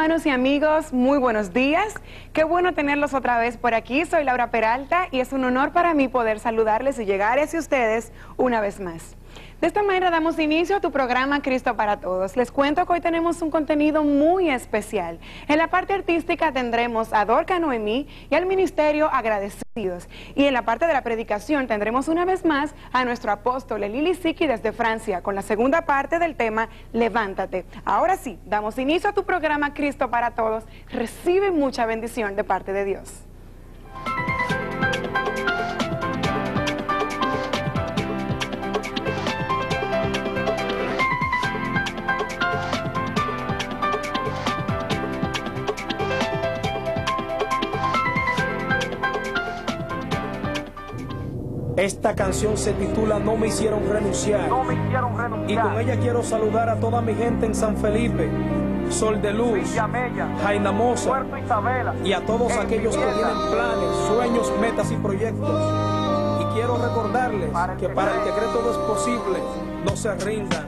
hermanos y amigos, muy buenos días. Qué bueno tenerlos otra vez por aquí. Soy Laura Peralta y es un honor para mí poder saludarles y llegar hacia ustedes una vez más. De esta manera damos inicio a tu programa Cristo para Todos. Les cuento que hoy tenemos un contenido muy especial. En la parte artística tendremos a Dorca Noemí y al ministerio Agradecidos. Y en la parte de la predicación tendremos una vez más a nuestro apóstol Lili Siki desde Francia con la segunda parte del tema Levántate. Ahora sí, damos inicio a tu programa Cristo para Todos. Recibe mucha bendición de parte de Dios. Esta canción se titula No me hicieron renunciar. No me hicieron renunciar. Y con ella quiero saludar a toda mi gente en San Felipe, Sol de Luz, Villamella, Jainamosa Puerto Isabela, y a todos aquellos que tienen planes, sueños, metas y proyectos. Y quiero recordarles que para el que cree todo es posible, no se rindan.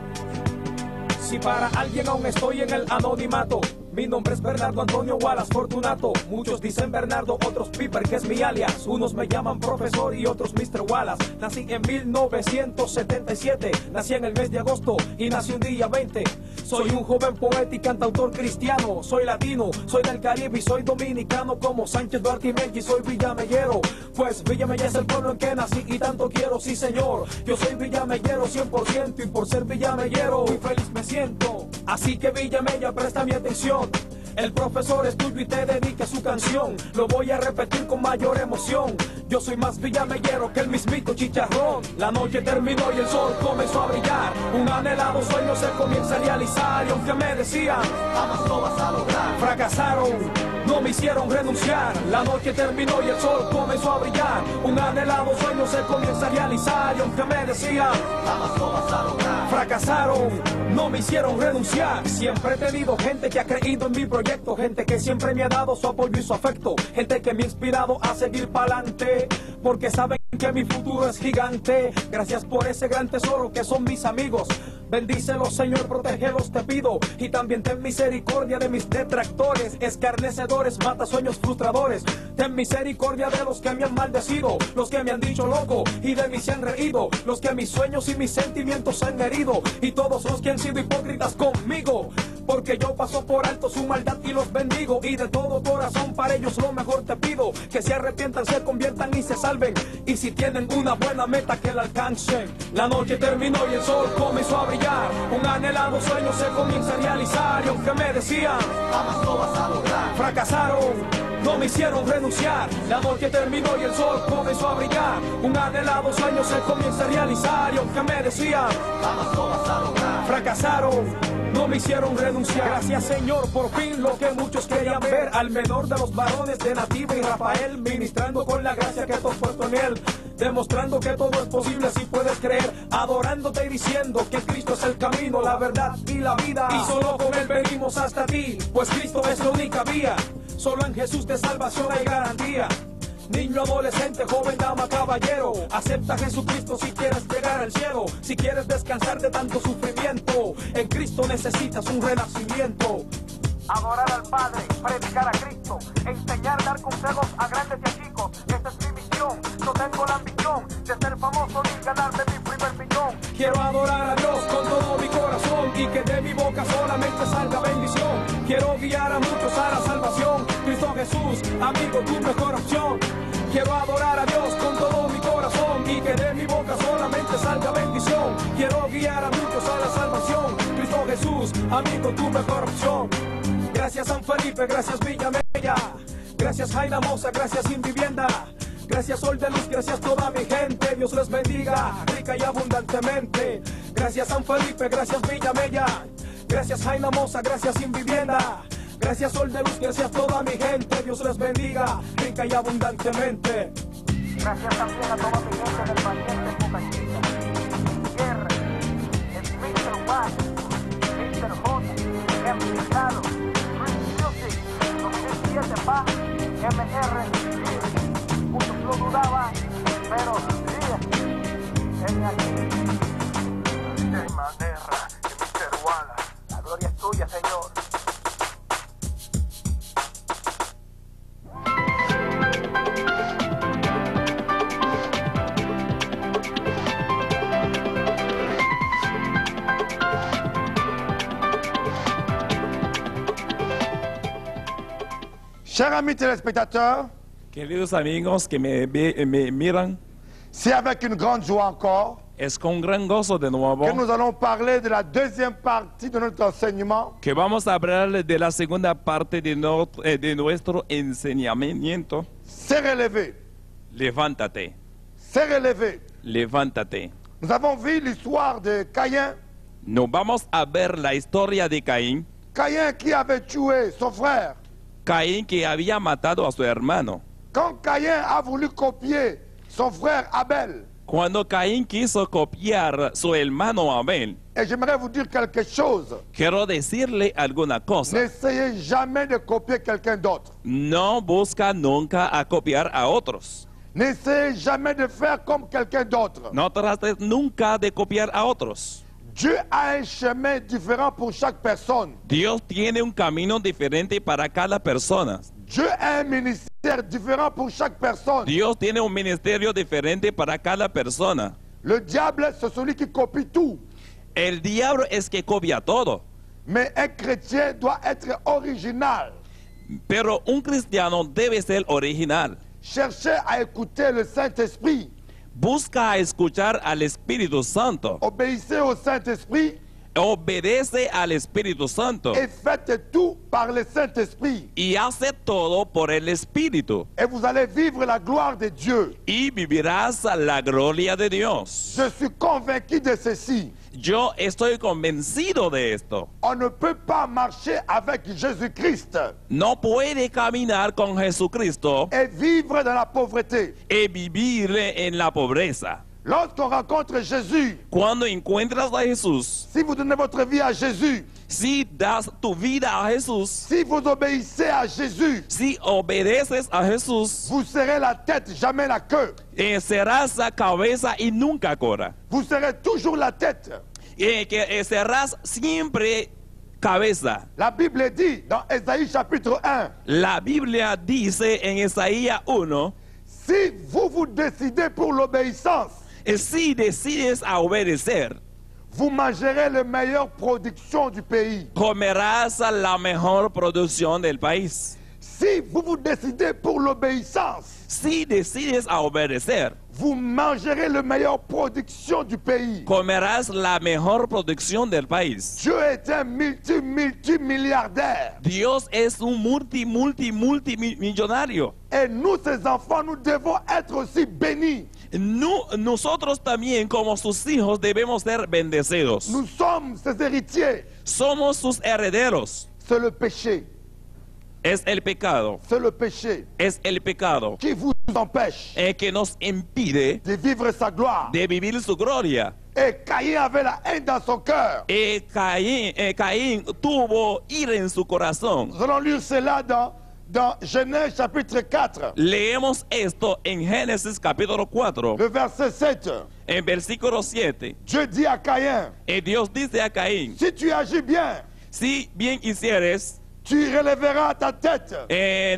Si para alguien aún estoy en el anonimato, mi nombre es Bernardo Antonio Wallace Fortunato. Muchos dicen Bernardo, otros Piper, que es mi alias. Unos me llaman profesor y otros Mr. Wallace. Nací en 1977, nací en el mes de agosto y nací un día 20. Soy un joven poeta y cantautor cristiano. Soy latino, soy del Caribe y soy dominicano como Sánchez Duarte y Menchi. Soy villamellero, pues Villamella es el pueblo en que nací y tanto quiero, sí señor. Yo soy villamellero 100% y por ser villamellero muy feliz me siento. Así que Villamella, presta mi atención. El profesor es tuyo y te dedica su canción. Lo voy a repetir con mayor emoción. Yo soy más villamellero que el mismito chicharrón. La noche terminó y el sol comenzó a brillar. Un anhelado sueño se comienza a realizar. Y aunque me decían, jamás lo vas a lograr, fracasaron, no me hicieron renunciar. La noche terminó y el sol comenzó a brillar. Un anhelado sueño se comienza a realizar. Y aunque me decían, jamás lo vas a lograr, fracasaron, no me hicieron renunciar. Siempre he tenido gente que ha creído en mi proyecto, gente que siempre me ha dado su apoyo y su afecto, gente que me ha inspirado a seguir pa'lante, porque saben que mi futuro es gigante. Gracias por ese gran tesoro que son mis amigos. Bendícelos, Señor, protégelos, te pido. Y también ten misericordia de mis detractores, escarnecedores, mata sueños frustradores. Ten misericordia de los que me han maldecido, los que me han dicho loco y de mí se han reído, los que mis sueños y mis sentimientos han herido, y todos los que han sido hipócritas conmigo, porque yo paso por alto su maldad y los bendigo. Y de todo corazón para ellos lo mejor te pido, que se arrepientan, se conviertan y se salven. Y si tienen una buena meta, que la alcancen. La noche terminó y el sol comenzó a brillar. Un anhelado sueño se comienza a realizar. Y aunque me decían, jamás lo vas a lograr, fracasaron, no me hicieron renunciar. La noche terminó y el sol comenzó a brillar. Un anhelado sueño se comienza a realizar. Y aunque me decían, jamás lo vas a lograr, fracasaron, no me hicieron renunciar. Gracias, Señor, por fin lo que muchos querían ver, al menor de los varones de Nativa y Rafael, ministrando con la gracia que tú has puesto en él, demostrando que todo es posible si puedes creer, adorándote y diciendo que Cristo es el camino, la verdad y la vida, y solo con él venimos hasta ti, pues Cristo es la única vía. Solo en Jesús de salvación hay garantía. Niño, adolescente, joven, dama, caballero, acepta a Jesucristo si quieres llegar al cielo. Si quieres descansar de tanto sufrimiento, en Cristo necesitas un renacimiento. adorar al Padre, predicar a Cristo, enseñar, dar consejos a grandes y a chicos. Esa es mi misión. No tengo la ambición de ser famoso ni ganarme mi primer millón. Quiero adorar a Dios con todo mi corazón y que de mi boca solamente salga bendición. Quiero guiar a muchos a la salvación. Cristo Jesús, amigo, tu mejor opción. Quiero adorar a Dios con todo mi corazón y que de mi boca solamente salga bendición. Quiero guiar a muchos a la salvación. Cristo Jesús, amigo, tu mejor opción. Gracias San Felipe, gracias Villamella, gracias Jainamosa, gracias Sin Vivienda, gracias Sol de Luz, gracias toda mi gente. Dios les bendiga rica y abundantemente. Gracias San Felipe, gracias Villamella, gracias Jainamosa, gracias Sin Vivienda, gracias Sol de Luz, gracias toda mi gente. Dios les bendiga rica y abundantemente. Gracias también a toda mi gente del Valiente, Boca Chica, Guerra, el Mr. Watt, Mr. J, Empezado, Free Music, 2007 Pa, MR, muchos lo dudaban, pero sí, aquí. De manera, Mr. Wallace, la gloria es tuya, Señor. Chers amis téléspectateurs, Queridos amigos que me miran, c'est avec une grande joie encore es con gran gozo de nuevo que nous allons parler de la deuxième partie de notre enseignement, que vamos a hablar de la segunda parte de nuestro enseñamiento. c'est relevé, Levántate, c'est relevé. levántate. Nous avons vu l'histoire de Caïn, Nos vamos a ver la historia de Caín. Caïn qui avait tué son frère. Caín que había matado a su hermano. Quand Caïn a voulu copier son frère Abel, Cuando Caín quiso copiar su hermano Abel, et j'aimerais vous dire quelque chose, quiero decirle alguna cosa. n'essayez jamais de copier quelqu'un d'autre. No busca nunca a copiar a otros. N'essayez jamais de faire comme quelqu'un d'autre. No trates nunca de copiar a otros. Dieu a un chemin différent pour chaque personne. Dios tiene un camino diferente para cada persona. Dieu a un ministère différent pour chaque personne. Dios tiene un ministerio diferente para cada persona. Le diable, c'est celui qui copie tout. El diablo es que copia todo. Mais un chrétien doit être original. Pero un cristiano debe ser original. Cherchez à écouter le Saint-Esprit. Busca escuchar al Espíritu Santo. Obéissez au Saint-Esprit Obedece al Espíritu Santo. et faites tout par le Saint-Esprit. Y hace todo por el Espíritu. Et vous allez vivre la gloire de Dieu. Y vivirás la gloria de Dios. Je suis convaincu de ceci. Yo estoy convencido de esto. On ne peut pas marcher avec Jésus-Christ No puede caminar con Jesucristo et vivre dans la pauvreté. y vivir en la pobreza. Lorsqu'on rencontre Jésus, Cuando encuentras a Jesús, si vous donnez votre vie à Jésus, si das tu vida a Jesús, si vous obéissez à Jésus, si obedeces a Jesús, vous serez la tête, jamais la queue. serás la cabeza y nunca cola. Vous serez toujours la tête. Serás siempre cabeza. La Bible dit dans Ésaïe chapitre 1, La Biblia dice en Isaías 1, si vous vous décidez pour l'obéissance, si decides a obedecer, vous mangerez la meilleure production du pays. comerás la mejor producción del país. Si vous vous décidez pour l'obéissance, Si decides a obedecer, vous mangerez la meilleure production du pays. comerás la mejor producción del país. Dieu est un multimilliardaire. Dios es un multimillonario. Et nous, ses enfants, nous devons être aussi bénis. Nosotros también, como sus hijos, debemos ser bendecidos. Nous sommes ses héritiers. Somos sus herederos. C'est le péché. Es el pecado. C'est le péché Es el pecado qui vous empêche que nos impide de vivre sa gloire. de vivir su gloria. Et Caïn avait la haine dans son cœur. Caín tuvo ira en su corazón. Nous allons lire cela dans Genèse chapitre 4, Leemos esto en Génesis capítulo 4, le verset 7. en versículo 7. Dieu dit à Caïn, Dios dice a Caín, si tu agis bien, si bien hicieres, tu relèveras ta tête.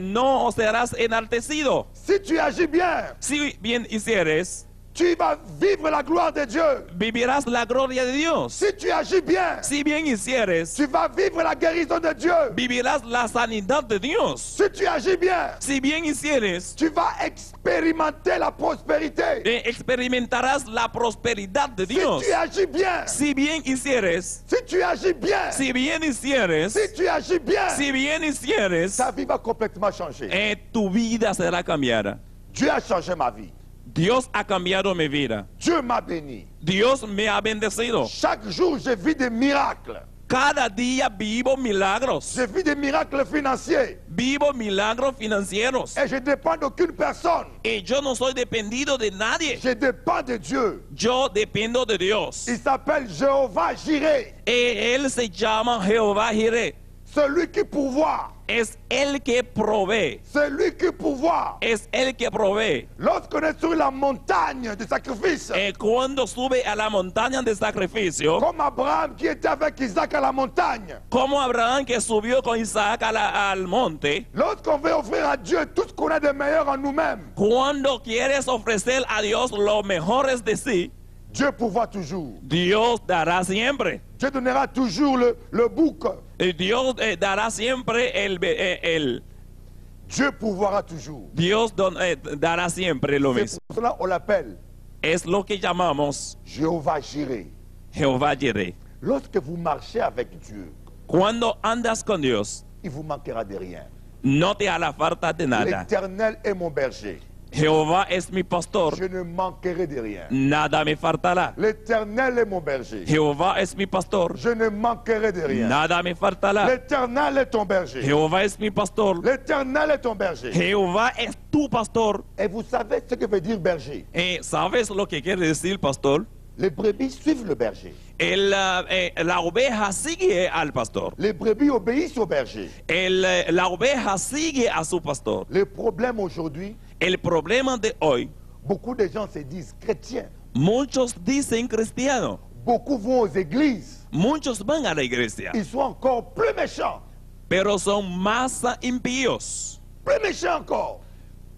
no serás enaltecido. Si tu agis bien, Si bien hicieres, tu vas vivre la gloire de Dieu. vivirás la gloria de Dios. Si tu agis bien, Si bien hicieres, tu vas vivre la guérison de Dieu. vivirás la sanidad de Dios. Si tu agis bien, Si bien hicieres, tu vas expérimenter la prospérité. experimentarás la prosperidad de Si Dios. tu agis bien, Si bien hicieres, si tu agis bien, si bien hicieres, si tu agis bien, si bien hicieres, ta vie va complètement changer. tu vida será cambiada. Dieu a changé ma vie. Dios ha cambiado mi vida. Dieu m'a béni. Dios me ha bendecido. Chaque jour, je vis des miracles. Cada día vivo milagros. Je vis des miracles financiers. Vivo milagros financieros. Et je ne dépends d'aucune personne. Y yo no soy dependido de nadie. Je dépends de Dieu. Yo dependo de Dios. Il s'appelle Jéhovah Jireh. Él se llama Jehová Jireh. Celui qui pourvoit. Es el que provee. Celui qui pourvoit. Es el que provee. Lorsqu'on est sur la montagne de sacrifice, Cuando sube a la montaña de sacrificio, comme Abraham qui était avec Isaac à la montagne, como Abraham que subió con Isaac al monte, lorsqu'on veut offrir à Dieu tout ce qu'on a de meilleur en nous-mêmes, cuando quieres ofrecer a Dios lo mejores de sí, Dieu pourvoit toujours. Dios dará siempre. Dieu donnera toujours le bouc. Dios dará siempre Dieu pourvoira toujours. Dios dará siempre lo C'est mismo. pour cela qu'on l'appelle Es lo que llamamos Jéhovah Jireh. Jehová Jireh. Lorsque vous marchez avec Dieu, Cuando andas con Dios, il vous manquera de rien. no te hará falta de nada. L'Éternel est mon berger. Jehová es mi pastor, Je ne manquerai de rien. nada me faltará. L'Éternel est mon berger. Jehová es mi pastor, Je ne manquerai de rien. nada me faltará. L'Éternel est ton berger. Jehová es mi pastor, L'Éternel est ton berger. Jehová es tu pastor. Et vous savez ce que veut dire berger? ¿Sabes lo que quiere decir pastor? Les brebis suivent le berger. La oveja sigue al pastor. Les brebis obéissent au berger. La oveja sigue a su pastor. Le problème aujourd'hui, El problema de hoy, beaucoup de gens se disent chrétiens. muchos dicen cristiano, Beaucoup vont aux églises. muchos van a la iglesia, Ils sont encore plus méchants. pero son más impíos. Plus méchants encore.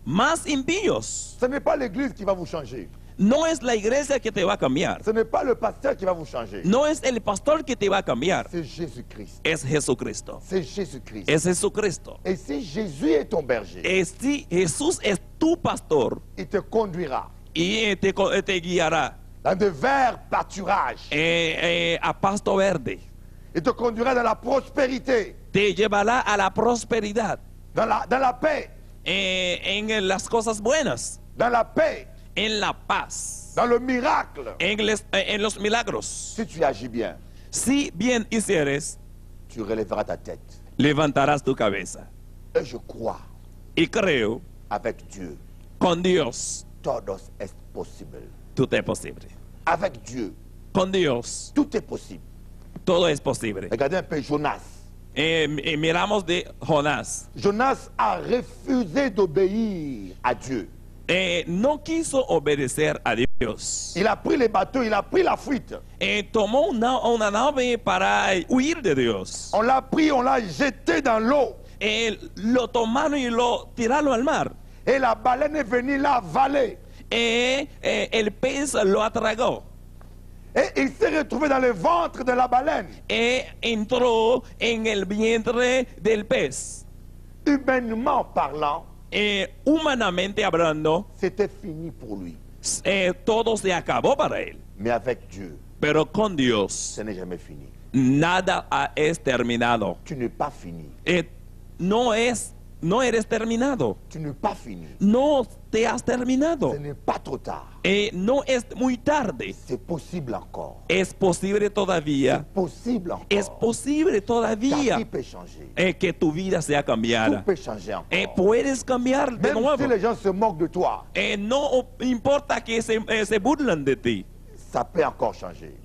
Más impíos. Ce n'est pas l'église qui va vous changer. No es la iglesia que te va a cambiar. Ce n'est pas le pasteur qui va vous changer. No es el pastor que te va a cambiar. C'est Jésus-Christ. Es Jesucristo. C'est Jésus-Christ. Es Jesucristo. Et si Jésus est ton berger, Si Jesús es tu pastor il te conduira y te guiará dans de verts pâturages. a pasto verde, Il te conduira dans la prospérité, te llevará a la prosperidad, dans la paix, en las cosas buenas, dans la paix, en la paz, dans le miracle. en los milagros. Si tu agis bien, Si bien hicieres, tu relèveras ta tête. levantarás tu cabeza. Et je crois, Y creo, avec Dieu, con Dios, todo es posible. todo es posible. Avec Dieu, Con Dios, tout est possible. todo es posible. Regardez un peu Jonas. Miramos de Jonás. Jonas a refusé d'obéir à Dieu. No quiso obedecer a Dios. Il a pris les bateaux, il a pris la fuite. Tomó una nave para huir de Dios. On l'a pris, on l'a jeté dans l'eau. Lo tomaron y lo tiraron al mar. Et la baleine est venue l'avaler. El pez lo atragó. Et il s'est retrouvé dans le ventre de la baleine. Entró en el vientre del pez. Humainement parlant, Humanamente hablando, c'était fini pour lui. todo se acabó para él. Mais avec Dieu, Pero con Dios, ce n'est jamais fini. nada es terminado. Tu n'es pas fini. No eres terminado. Tu n'es pas fini. No te has terminado. Ce n'est pas trop tard. No es muy tarde. C'est possible encore. Es posible todavía. Possible encore. Es posible Ta todavía vie peut changer. que tu vida sea Tout cambiada. peut changer encore. Puedes cambiar de Même si nuevo. les gens se moquent de toi, No importa que se burlan de ti. ça peut encore changer.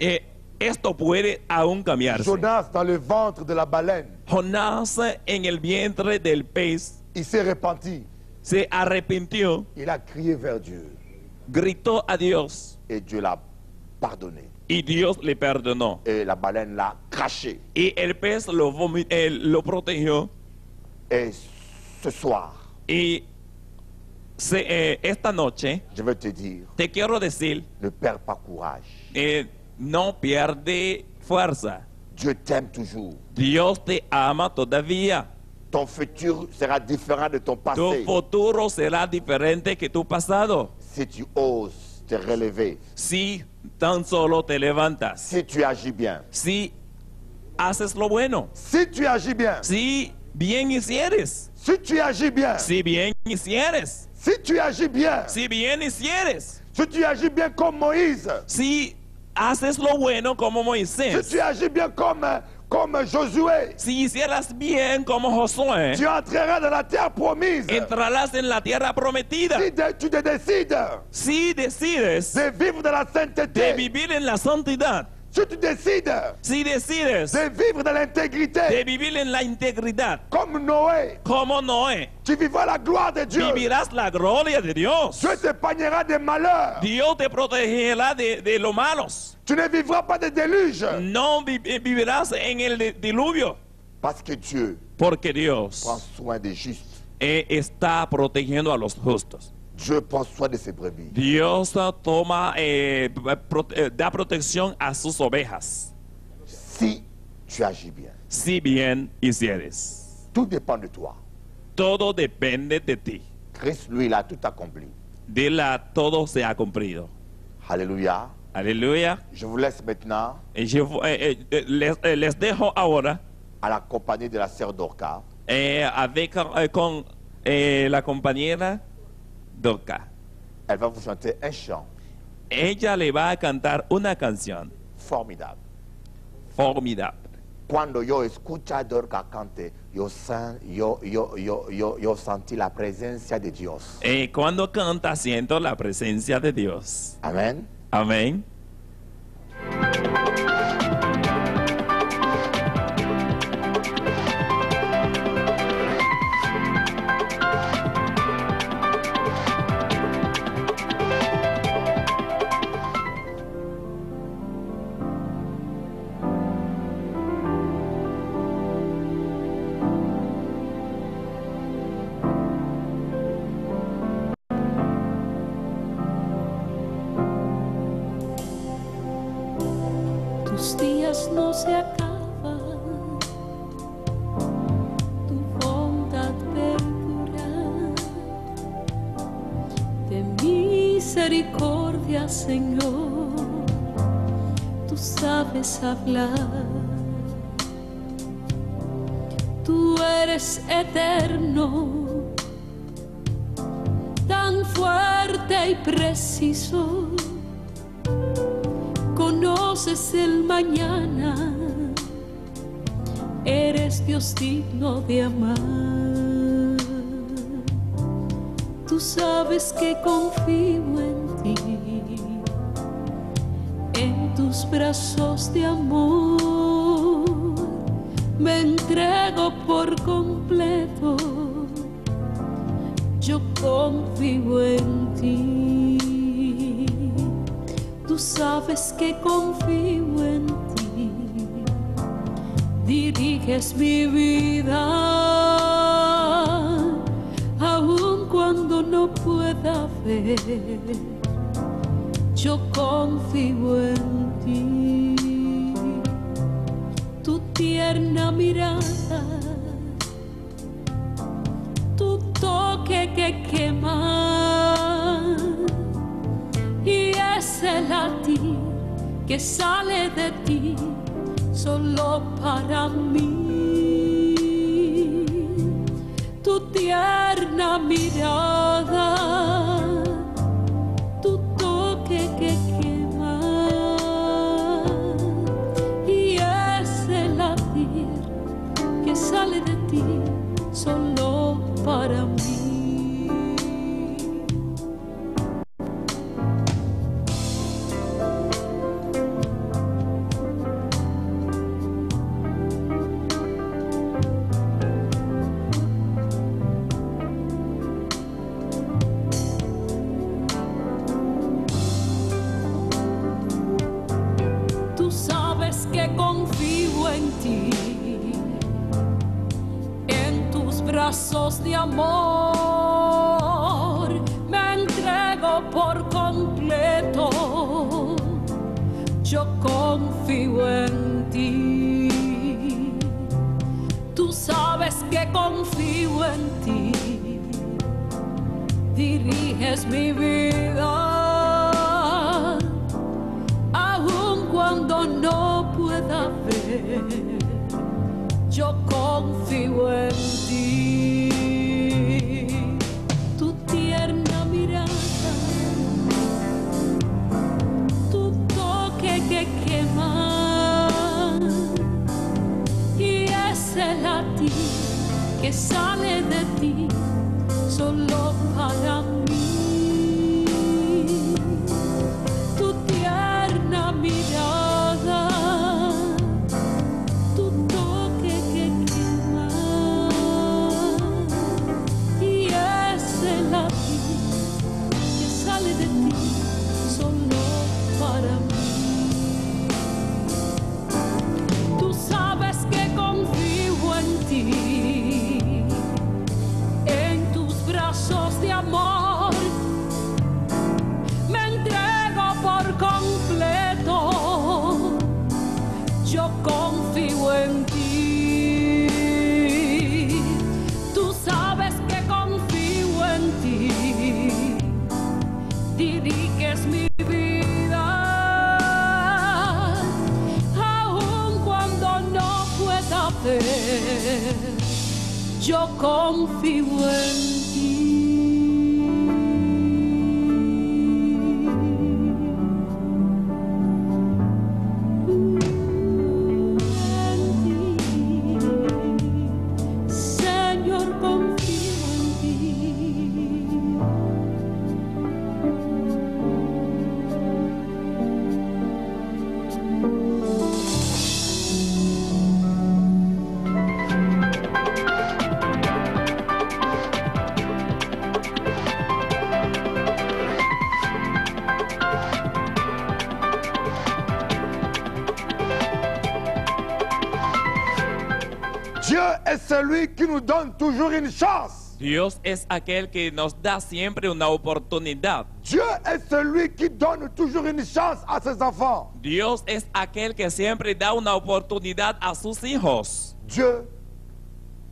Esto puede aún cambiarse. Jonas dans le ventre de la baleine, Jonás en el vientre del pez il s'est repenti. se arrepintió, Il a crié vers Dieu. gritó a Dios Et Dieu l'a pardonné. y Dios le perdonó. Et la baleine l'a craché. Y el pez lo protegió. Et ce soir, Y esta noche je vais te dire, te quiero decir, ne perds pas courage. no pierde fuerza. Dieu t'aime toujours. Dios te ama todavía. Ton futur sera différent de ton Tu passé futuro será diferente que tu pasado. si tu oses te relever, Si tan solo te levantas. si tu agis bien. Si haces lo bueno. Si tu agis bien, Si bien hicieres. si tu agis bien, Si bien hicieres. si tu agis bien, Si bien hicieres. si tu agis bien comme Moïse, Si haces lo bueno como si Moisés. tu agis bien comme Josué, Si hicieras bien como Josué, tu entreras dans la terre promise. entrarás en la tierra prometida. Si tu te décides Si decides de vivre dans la de sainteté, vivir en la santidad, si tu décides si decides de vivre dans de l'intégrité, vivir en la integridad, comme Noé, como Noé, tu vivras la gloire de Dieu. vivirás la gloria de Dios. Dieu t'épargnera des malheurs. Dios te protegerá de los malos. Tu ne vivras pas de déluge. No vivirás en el diluvio, Parce que Dieu porque Dios prend soin des justes. está protegiendo a los justos. Dieu prend soin de ses brebis. Dios toma, da protección a sus ovejas, Si tu agis bien, si bien hicieres. tout dépend de toi. Todo depende de ti. Christ, lui, il a tout accompli. Dile, todo se ha cumplido. Alléluia. Aleluya. Je vous laisse maintenant Les dejo ahora à la compagnie de la sœur Dorca. con la compañera Dorca. Elle va vous chanter un chant Ella le va a cantar una canción formidable. formidable. Cuando yo escucho a Dorca cante, yo sentí la presencia de Dios. Cuando canta siento la presencia de Dios. Amen. Amén. Tus días no se acaban, tu bondad perdura. De misericordia, Señor, tú sabes hablar. Tú eres eterno, tan fuerte y preciso. Conoces el mañana, eres Dios digno de amar. Tú sabes que confío en ti, en tus brazos de amor. Me entrego por completo, yo confío en ti. Tú sabes que confío en ti, diriges mi vida, aun cuando no pueda ver, yo confío en ti. Tu tierna mirada, tu toque que quema, y ese latir que sale de ti solo para mí. Tu tierna mirada, tu toque que quema, y ese latir que sale de ti solo para mí. Que confío en ti, en tus brazos de amor, me entrego por completo, yo confío en ti. Tú sabes que confío en ti, diriges mi vida, aun cuando no pueda ver, yo confío en ti. Tu tierna mirada, tu toque que quema, y ese latir que sale de ti solo para mí. Tu tierna mirada, tu toque que quema, y ese latir que sale de ti solo para mí. Tú sabes que confío en ti, en tus brazos de amor, me entrego por completo, yo confío en ti. Tú sabes es mi vida. Aun cuando no pueda ver, yo confío en ti. Dieu est celui qui nous donne toujours une chance. Dios es aquel que nos da siempre una oportunidad. Dieu est celui qui donne toujours une chance à ses enfants. Dios es aquel que siempre da una oportunidad a sus hijos. Dieu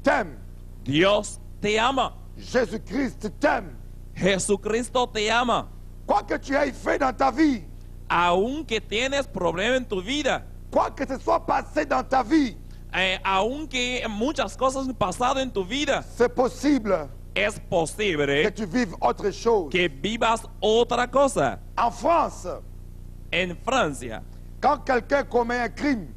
t'aime. Dios te ama. Jésus-Christ t'aime. Jesucristo te ama. Quoi que tu aies fait dans ta vie, Aunque tienes problemas en tu vida, quoi que ce soit passé dans ta vie, aunque muchas cosas han pasado en tu vida, c'est possible es que posible tu vives autre chose. que vivas otra cosa. En France, En Francia, quand quelqu'un commet un crime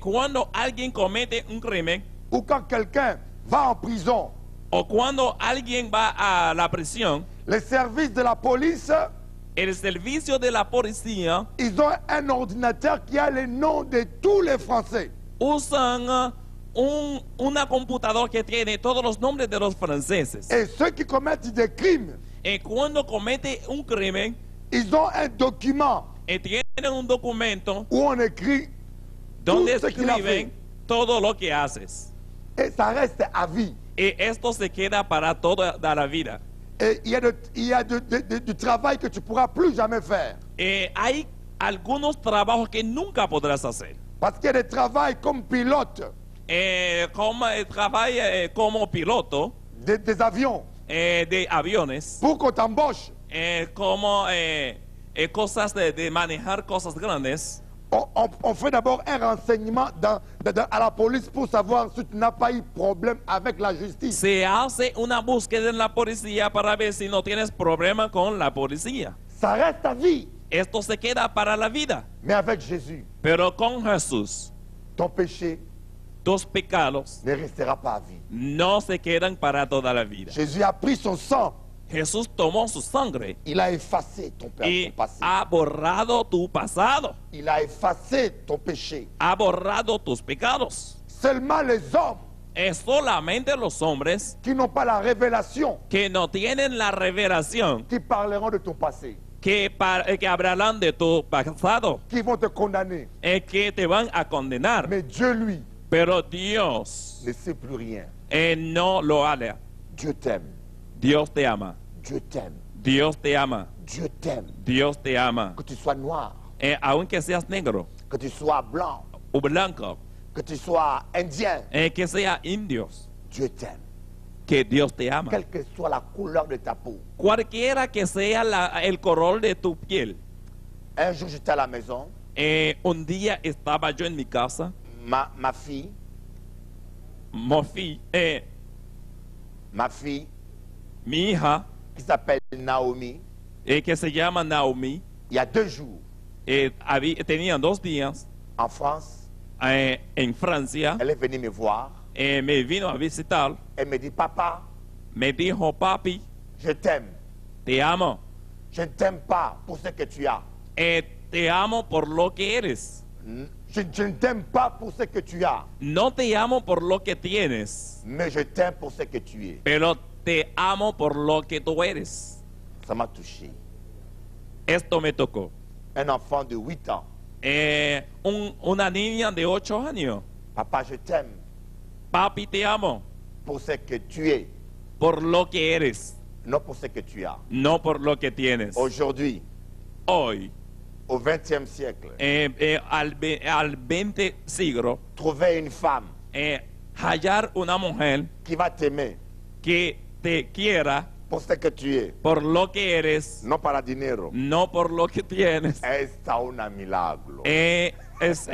cuando alguien comete un crimen ou quand quelqu'un va en prison, o cuando alguien va a la prisión, les services de la police, el servicio de la policía ils ont un ordinateur qui a les noms de tous les Français. usan una computadora que tiene todos los nombres de los franceses. Et ceux qui commettent des crimes, Cuando comete un crimen, ils ont un document tienen un documento où on écrit donde tout ce qu'il a fait. escriben todo lo que haces. Et ça reste à vie. Y esto se queda para toda la vida. Et il y a du travail que tu ne pourras plus jamais faire. Hay algunos trabajos que nunca podrás hacer. Parce qu'il y a des travails comme pilote Como trabaja como piloto des avions. de aviones, Pour qu'on t'embauche, como cosas de manejar cosas grandes. on fait d'abord un renseignement à la police pour savoir si tu n'as pas eu problème avec la justice. Se hace una búsqueda en la policía para ver si no tienes problema con la policía. Ça reste à vie. Esto se queda para la vida. Mais avec Jésus, Pero con Jesús, ton péché tus pecados ne restera pas à vie. no se quedan para toda la vida. Jésus a pris son sang, Jesús tomó su sangre il a effacé ton y passé. ha borrado tu pasado, Il a effacé ton péché. ha borrado tus pecados. Seulement les hommes Es solamente los hombres qui n'ont pas la révélation que no tienen la revelación qui parleront de ton passé, que hablarán de tu pasado, qui vont te condamner. que te van a condenar. Mais Dieu, lui, Pero Dios ne sait plus rien. no lo hará. Dieu t'aime. Dios te ama. Dieu t'aime. Dios te ama. Dieu t'aime. Dios te ama. Que tu sois noir, Aunque seas negro que tu sois blanc, o blanco, que tu sois indien, que sea indios, Dieu t'aime. que Dios te ama. Quelle que soit la couleur de ta peau. Cualquiera que sea el color de tu piel. Un jour, j'étais à la maison, Un día estaba yo en mi casa, ma fille, mi hija, qui s'appelle Naomi, que se llama Naomi, il y a 2 jours, tenía 2 días en France, en Francia, elle est venue me voir. me vino a visitar, Elle me dit, papa, me dijo, papi, je t'aime. te amo, Je ne t'aime pas pour ce que tu as. te amo por lo que eres, Je ne t'aime pas pour ce que tu as, no te amo por lo que tienes, mais je t'aime pour ce que tu es. pero te amo por lo que tú eres. Ça m'a touché. Esto me tocó. Un enfant de 8 ans. Una niña de 8 años, Papa, je t'aime papi, te amo pour ce que tu es, por lo que eres, non pour ce que tu as. no por lo que tienes. Aujourd'hui, Hoy, au XXe siècle, al 20 siglo, trouver une femme hallar una mujer qui va t'aimer, que te quiera, por ce que tu es, por lo que eres, no para dinero. no por lo que tienes. Está un milagro. Es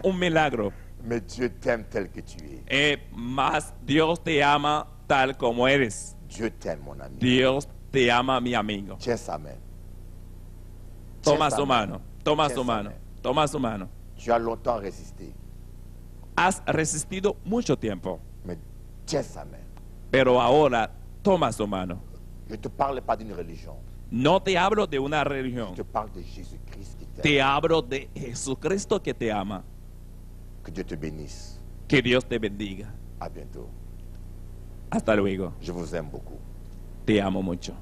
un milagro. Mais Dieu t'aime tel que tu es. Mas Dios te ama tal como eres. Dieu t'aime, mon ami. Dios te ama, mi amigo. Tiens sa main. Toma Tiens su sa main. mano, toma Tiens su sa mano, main. toma su mano. Tu as longtemps résisté, Has resistido mucho tiempo, mais tiens sa main. pero ahora toma su mano. Je ne te parle pas d'une religion. No te hablo de una Je religión, te parle de Jésus-Christ qui t'aime. te hablo de Jesucristo que te ama. Que Dieu te bénisse. Que Dios te bendiga. À bientôt. Hasta luego. Je vous aime beaucoup. Te amo mucho.